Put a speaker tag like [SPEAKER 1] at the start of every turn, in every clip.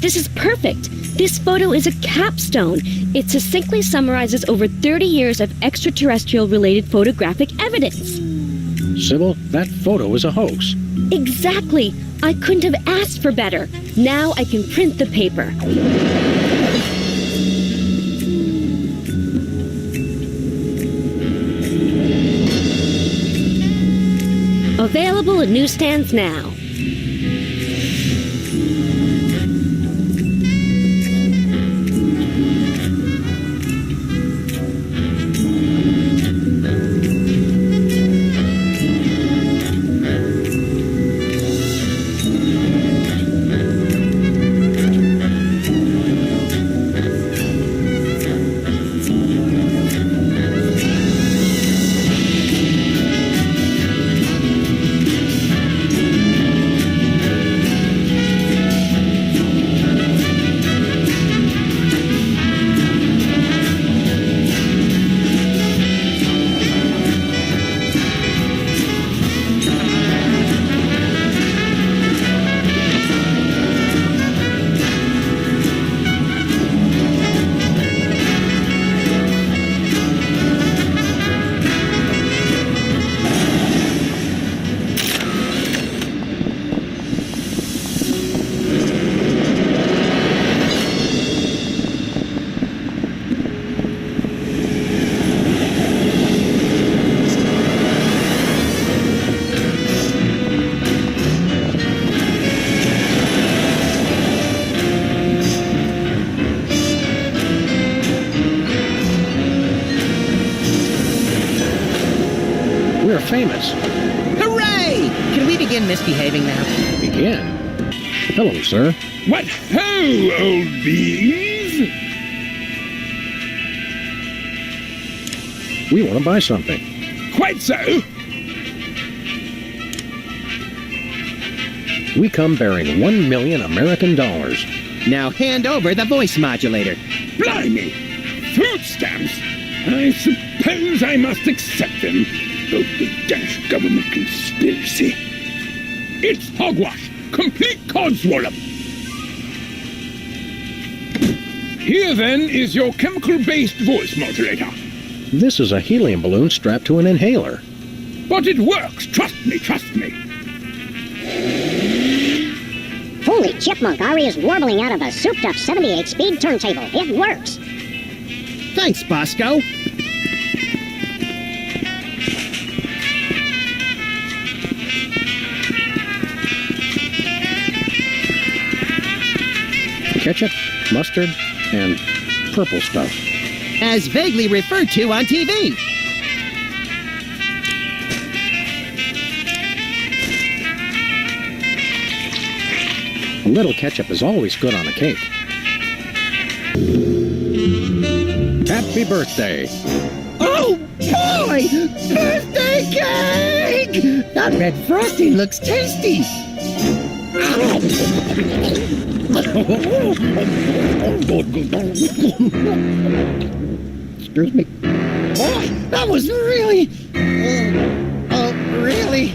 [SPEAKER 1] this is perfect. This photo is a capstone. It succinctly summarizes over 30 years of extraterrestrial-related photographic evidence.
[SPEAKER 2] Sybil, that photo is a hoax.
[SPEAKER 1] Exactly. I couldn't have asked for better. Now I can print the paper. Available at newsstands now.
[SPEAKER 2] We're famous.
[SPEAKER 3] Hooray! Can we begin misbehaving now?
[SPEAKER 2] Begin? Hello, sir.
[SPEAKER 4] What ho, old bees!
[SPEAKER 2] We want to buy something.
[SPEAKER 4] Quite so.
[SPEAKER 2] We come bearing 1 million American dollars.
[SPEAKER 3] Now hand over the voice modulator.
[SPEAKER 4] Blimey! Food stamps! I suppose I must accept them. Oh, the Danish government conspiracy. It's hogwash! Complete codswallop! Here, then, is your chemical-based voice modulator.
[SPEAKER 2] This is a helium balloon strapped to an inhaler.
[SPEAKER 4] But it works! Trust me, trust me!
[SPEAKER 5] Holy chipmunk, Ari is warbling out of a souped-up 78-speed turntable. It works!
[SPEAKER 3] Thanks, Bosco.
[SPEAKER 2] Ketchup, mustard, and purple stuff.
[SPEAKER 3] As vaguely referred to on TV.
[SPEAKER 2] A little ketchup is always good on a cake. Happy birthday!
[SPEAKER 3] Oh, boy! Birthday cake! That red frosting looks tasty! Excuse me. Boy, that was really... really...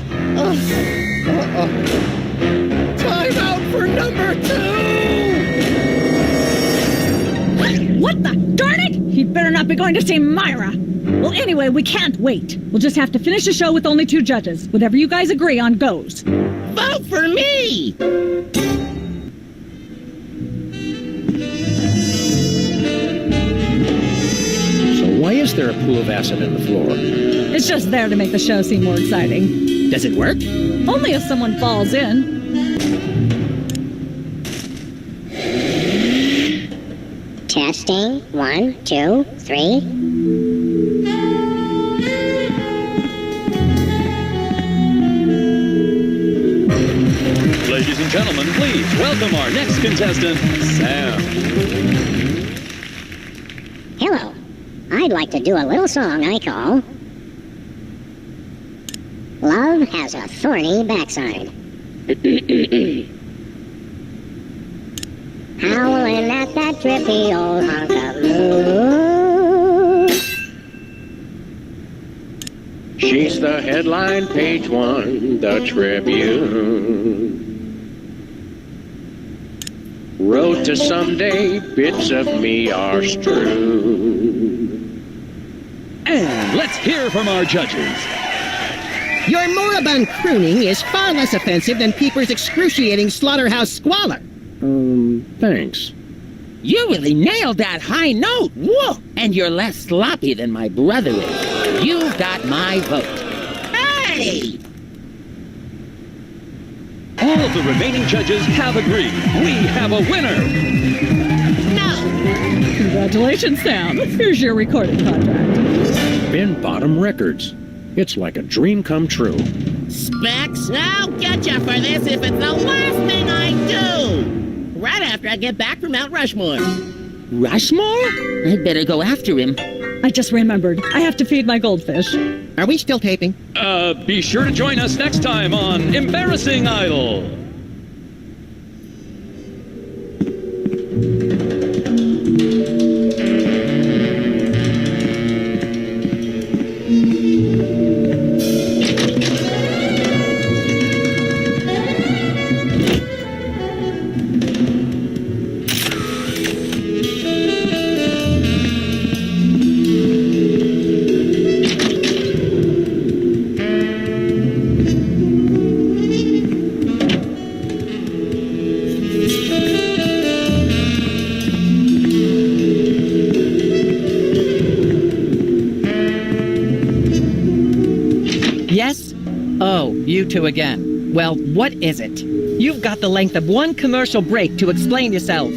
[SPEAKER 3] Time out for number 2!
[SPEAKER 6] What the? Darn it! He'd better not be going to see Myra. Well, anyway, we can't wait. We'll just have to finish the show with only 2 judges. Whatever you guys agree on goes.
[SPEAKER 3] Vote for me!
[SPEAKER 2] Why is there a pool of acid in the floor?
[SPEAKER 6] It's just there to make the show seem more exciting.
[SPEAKER 3] Does it work?
[SPEAKER 6] Only if someone falls in.
[SPEAKER 5] Testing. 1, 2, 3.
[SPEAKER 7] Ladies and gentlemen, please welcome our next contestant, Sam.
[SPEAKER 5] Hello. I'd like to do a little song I call Love Has a Thorny Backside. Howling at that drippy old hunk of moon.
[SPEAKER 2] She's the headline, page 1, the Tribune. Road to someday, bits of me are strewn.
[SPEAKER 7] And let's hear from our judges.
[SPEAKER 3] Your moribund crooning is far less offensive than Peeper's excruciating slaughterhouse squalor.
[SPEAKER 2] Thanks.
[SPEAKER 3] You really nailed that high note. Whoa! And you're less sloppy than my brother is. You've got my vote. Hey!
[SPEAKER 7] All of the remaining judges have agreed. We have a winner.
[SPEAKER 3] No!
[SPEAKER 6] Congratulations, Sam. Here's your recording contract.
[SPEAKER 2] Bin Bottom Records. It's like a dream come true.
[SPEAKER 3] Specs, I'll get you for this if it's the last thing I do! Right after I get back from Mount Rushmore. Rushmore? I'd better go after him.
[SPEAKER 6] I just remembered. I have to feed my goldfish.
[SPEAKER 3] Are we still taping?
[SPEAKER 7] Be sure to join us next time on Embarrassing Idol.
[SPEAKER 8] Yes? Oh, you two again. Well, what is it? You've got the length of one commercial break to explain yourself.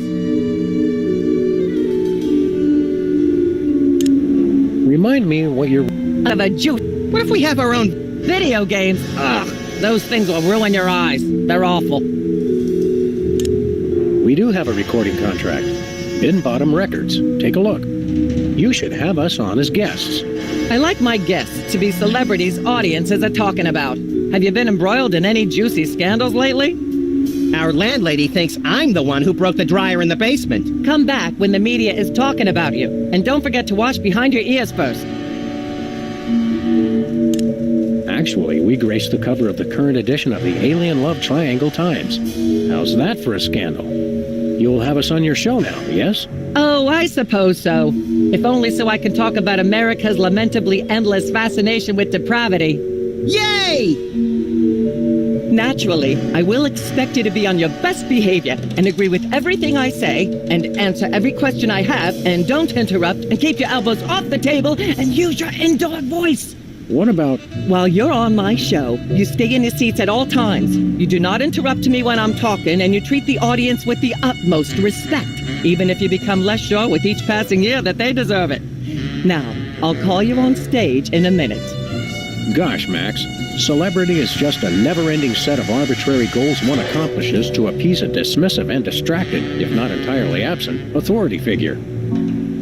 [SPEAKER 2] Remind me what you're...
[SPEAKER 8] Of a juice. What if we have our own video games? Ugh, those things will ruin your eyes. They're awful.
[SPEAKER 2] We do have a recording contract. Bin Bottom Records. Take a look. You should have us on as guests.
[SPEAKER 8] I like my guests to be celebrities audiences are talking about. Have you been embroiled in any juicy scandals lately?
[SPEAKER 3] Our landlady thinks I'm the one who broke the dryer in the basement.
[SPEAKER 8] Come back when the media is talking about you. And don't forget to wash behind your ears first.
[SPEAKER 2] Actually, we graced the cover of the current edition of the Alien Love Triangle Times. How's that for a scandal? You'll have us on your show now, yes?
[SPEAKER 8] Oh, I suppose so. If only so I can talk about America's lamentably endless fascination with depravity.
[SPEAKER 3] Yay!
[SPEAKER 8] Naturally, I will expect you to be on your best behavior and agree with everything I say and answer every question I have and don't interrupt and keep your elbows off the table and use your indoor voice.
[SPEAKER 2] What about...
[SPEAKER 8] While you're on my show, you stay in your seats at all times. You do not interrupt me when I'm talking, and you treat the audience with the utmost respect, even if you become less sure with each passing year that they deserve it. Now, I'll call you on stage in a minute.
[SPEAKER 2] Gosh, Max. Celebrity is just a never-ending set of arbitrary goals one accomplishes to appease a dismissive and distracted, if not entirely absent, authority figure.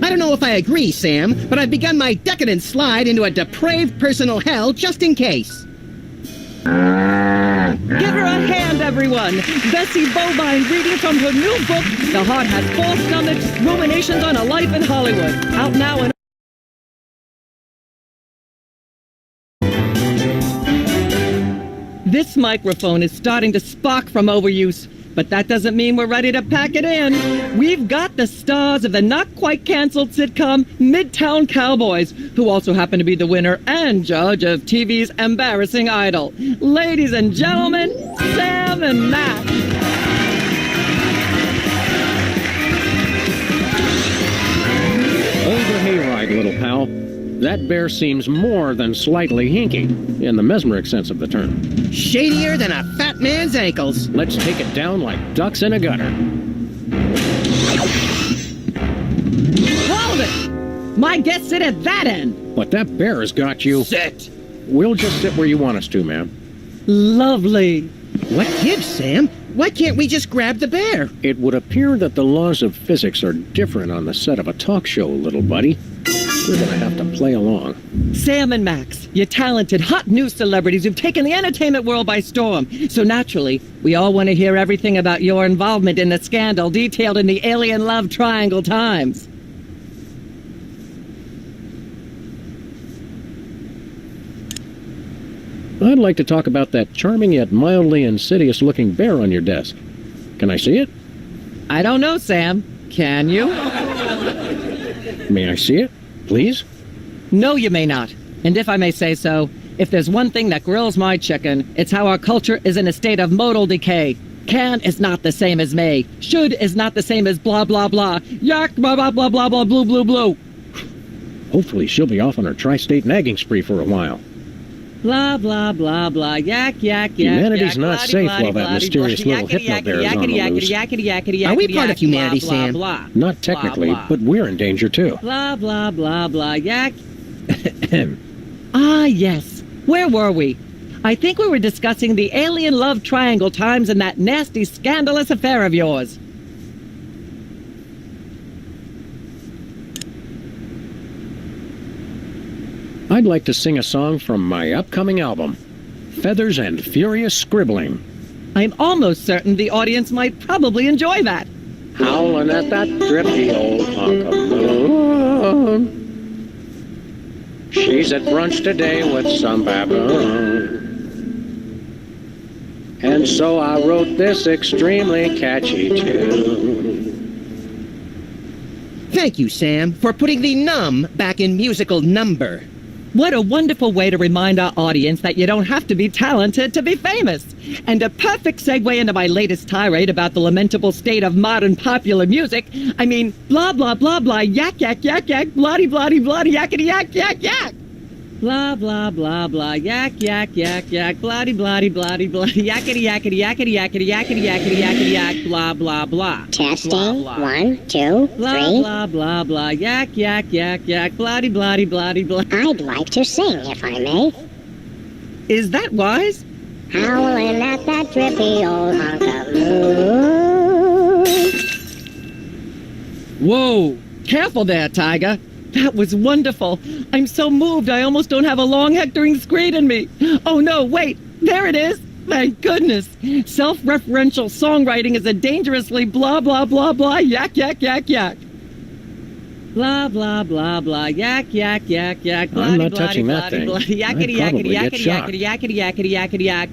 [SPEAKER 3] I don't know if I agree, Sam, but I've begun my decadent slide into a depraved personal hell just in case.
[SPEAKER 8] Give her a hand, everyone! Bessie Bovine reading from her new book, The Heart Has Four Stomachs, Ruminations on a Life in Hollywood. Out now and... This microphone is starting to spark from overuse, but that doesn't mean we're ready to pack it in. We've got the stars of the not-quite-canceled sitcom Midtown Cowboys, who also happen to be the winner and judge of TV's Embarrassing Idol. Ladies and gentlemen, Sam and Matt.
[SPEAKER 2] Hold your hayride, little pal. That bear seems more than slightly hinky, in the mesmeric sense of the term.
[SPEAKER 3] Shadier than a fat man's ankles.
[SPEAKER 2] Let's take it down like ducks in a gutter.
[SPEAKER 8] Hold it! My guests sit at that end.
[SPEAKER 2] But that bear has got you.
[SPEAKER 3] Sit.
[SPEAKER 2] We'll just sit where you want us to, ma'am.
[SPEAKER 8] Lovely.
[SPEAKER 3] What gives, Sam? Why can't we just grab the bear?
[SPEAKER 2] It would appear that the laws of physics are different on the set of a talk show, little buddy. We're gonna have to play along.
[SPEAKER 8] Sam and Max, you're talented, hot new celebrities who've taken the entertainment world by storm. So naturally, we all want to hear everything about your involvement in the scandal detailed in the Alien Love Triangle Times.
[SPEAKER 2] I'd like to talk about that charming yet mildly insidious-looking bear on your desk. Can I see it?
[SPEAKER 8] I don't know, Sam. Can you?
[SPEAKER 2] May I see it, please?
[SPEAKER 8] No, you may not. And if I may say so, if there's one thing that grills my chicken, it's how our culture is in a state of modal decay. Can is not the same as may. Should is not the same as blah, blah, blah. Yak, blah, blah, blah, blah, blah, blue, blue, blue.
[SPEAKER 2] Hopefully she'll be off on her tri-state nagging spree for a while.
[SPEAKER 8] Blah, blah, blah, blah. Yak, yak, yak.
[SPEAKER 2] Humanity's
[SPEAKER 8] yak,
[SPEAKER 2] not
[SPEAKER 8] bloody,
[SPEAKER 2] safe
[SPEAKER 8] bloody,
[SPEAKER 2] while that
[SPEAKER 8] bloody,
[SPEAKER 2] mysterious
[SPEAKER 8] bloody,
[SPEAKER 2] little
[SPEAKER 8] yakety,
[SPEAKER 2] hypno-bear is on the
[SPEAKER 8] yakety,
[SPEAKER 2] loose.
[SPEAKER 8] yakety, yakety, yakety,
[SPEAKER 3] Are we part of
[SPEAKER 8] yakety,
[SPEAKER 3] humanity,
[SPEAKER 8] blah,
[SPEAKER 3] Sam?
[SPEAKER 8] blah, blah.
[SPEAKER 2] Not technically,
[SPEAKER 8] Blah, blah.
[SPEAKER 2] but we're in danger too.
[SPEAKER 8] Blah, blah, blah, blah. Yak. Ah, yes. Where were we? I think we were discussing the alien love triangle times and that nasty, scandalous affair of yours.
[SPEAKER 2] I'd like to sing a song from my upcoming album, Feathers and Furious Scribbling.
[SPEAKER 8] I'm almost certain the audience might probably enjoy that.
[SPEAKER 2] Howling at that drippy old hunk of moon. She's at brunch today with some baboon. And so I wrote this extremely catchy tune.
[SPEAKER 3] Thank you, Sam, for putting the num back in musical number.
[SPEAKER 8] What a wonderful way to remind our audience that you don't have to be talented to be famous. And a perfect segue into my latest tirade about the lamentable state of modern popular music. I mean, blah, blah, blah, blah, yak, yak, yak, yak, bloody, bloody, bloody, yakety, yak, yak, yak. Blah, blah, blah, blah, yak, yak, yak, yak, bloody, bloody, bloody, bloody, yakety, yakety, yakety, yakety, yakety, yakety, yakety, yak, blah, blah, blah.
[SPEAKER 5] Testing.
[SPEAKER 8] Blah, blah.
[SPEAKER 5] 1, 2, 3.
[SPEAKER 8] Blah, blah, blah, blah, yak, yak, yak, yak, bloody, bloody, bloody, bloody.
[SPEAKER 5] I'd like to sing, if I may.
[SPEAKER 8] Is that wise?
[SPEAKER 5] Howling at that drippy old hunk of moon.
[SPEAKER 8] Whoa! Careful there, Tiger. That was wonderful. I'm so moved I almost don't have a long hectoring screed in me. Oh no, wait. There it is. Thank goodness. Self-referential songwriting is a dangerously blah, blah, blah, blah, yak, yak, yak, yak. Blah, blah, blah, blah, yak, yak, yak, yak, bloody,
[SPEAKER 2] I'm not
[SPEAKER 8] bloody,
[SPEAKER 2] touching that
[SPEAKER 8] bloody,
[SPEAKER 2] thing.
[SPEAKER 8] bloody,
[SPEAKER 2] I'd
[SPEAKER 8] yakety,
[SPEAKER 2] probably
[SPEAKER 8] yakety,
[SPEAKER 2] get
[SPEAKER 8] yakety,
[SPEAKER 2] shocked.
[SPEAKER 8] yakety, yakety, yakety, yakety, yak.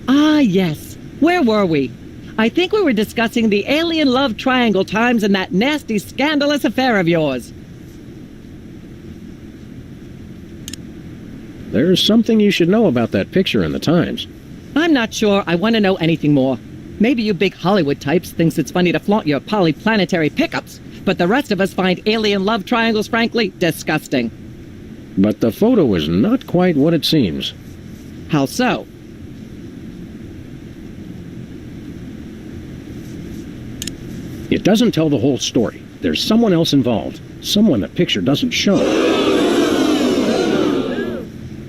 [SPEAKER 8] Ah, yes. Where were we? I think we were discussing the alien love triangle times and that nasty, scandalous affair of yours.
[SPEAKER 2] There's something you should know about that picture in the Times.
[SPEAKER 8] I'm not sure I want to know anything more. Maybe you big Hollywood types thinks it's funny to flaunt your polyplanetary pickups, but the rest of us find alien love triangles, frankly, disgusting.
[SPEAKER 2] But the photo is not quite what it seems.
[SPEAKER 8] How so?
[SPEAKER 2] It doesn't tell the whole story. There's someone else involved. Someone the picture doesn't show.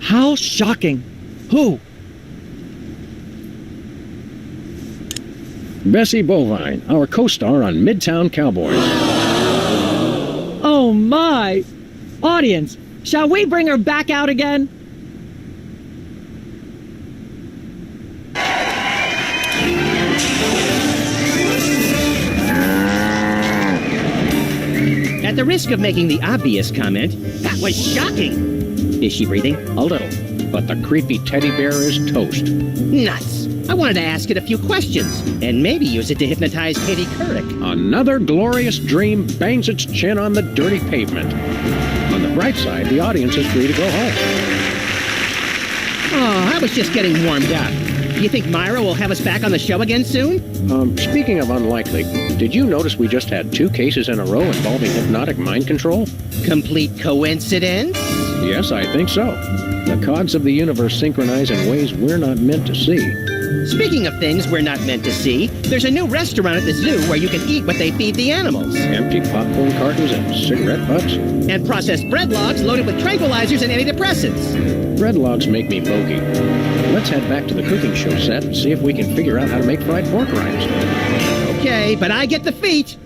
[SPEAKER 8] How shocking. Who?
[SPEAKER 2] Bessie Bovine, our co-star on Midtown Cowboys.
[SPEAKER 8] Oh my! Audience, shall we bring her back out again?
[SPEAKER 3] At the risk of making the obvious comment, that was shocking. Is she breathing?
[SPEAKER 2] A little, but the creepy teddy bear is toast.
[SPEAKER 3] Nuts. I wanted to ask it a few questions, and maybe use it to hypnotize Katie Couric.
[SPEAKER 2] Another glorious dream bangs its chin on the dirty pavement. On the bright side, the audience is free to go home.
[SPEAKER 3] Oh, I was just getting warmed up. Do you think Myra will have us back on the show again soon?
[SPEAKER 2] Speaking of unlikely, did you notice we just had 2 cases in a row involving hypnotic mind control?
[SPEAKER 3] Complete coincidence?
[SPEAKER 2] Yes, I think so. The cogs of the universe synchronize in ways we're not meant to see.
[SPEAKER 3] Speaking of things we're not meant to see, there's a new restaurant at the zoo where you can eat what they feed the animals.
[SPEAKER 2] Empty popcorn cartons and cigarette butts?
[SPEAKER 3] And processed bread logs loaded with tranquilizers and antidepressants.
[SPEAKER 2] Bread logs make me bogey. Let's head back to the cooking show set and see if we can figure out how to make fried pork rinds.
[SPEAKER 3] Okay, but I get the feet.